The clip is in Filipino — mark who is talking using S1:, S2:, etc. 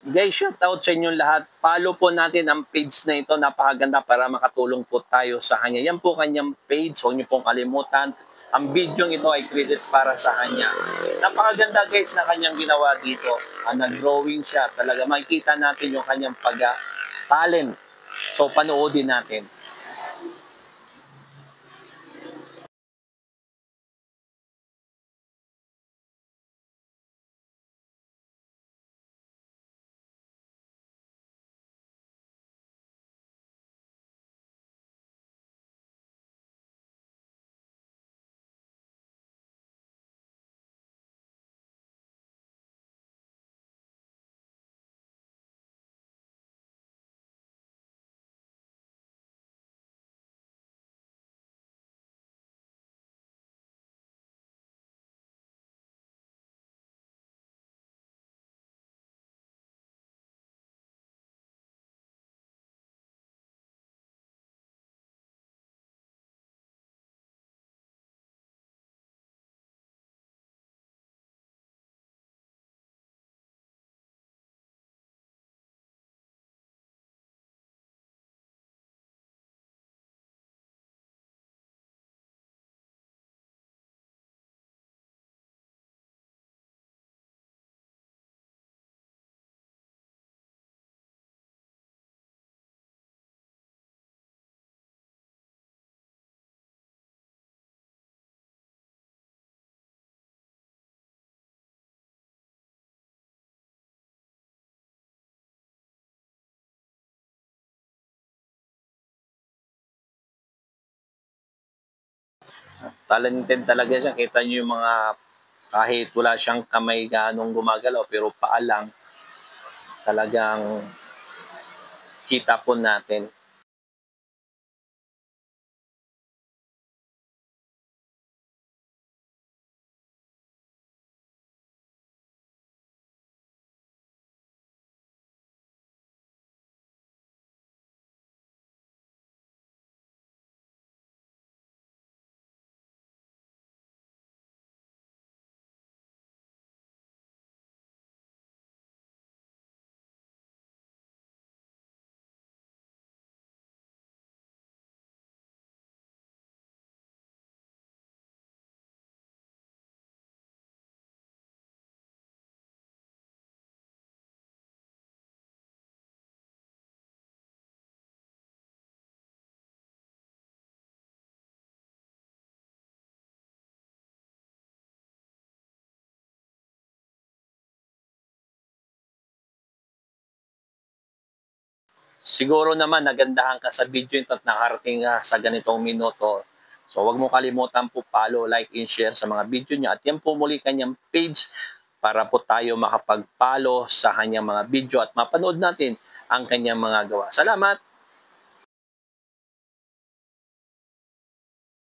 S1: Guys, shout out sa inyong lahat. Follow po natin ang page na ito. Napakaganda para makatulong po tayo sa kanya. Yan po kanyang page. Huwag niyo pong kalimutan. Ang video ito ay credit para sa kanya. Napakaganda guys na kanyang ginawa dito. Nag-drawing siya. Talaga makikita natin yung kanyang talent. So panoodin natin. Talented talaga siya. Kita niyo yung mga kahit wala siyang kamay ganong gumagalaw pero paa lang talagang kita po natin. Siguro naman nagandahan ka sa video ito at nakarating ka sa ganitong minuto. So wag mo kalimutan po follow, like, and share sa mga video niya. At yan po muli kanyang page para po tayo makapag-follow sa kanyang mga video at mapanood natin ang kanyang mga gawa. Salamat!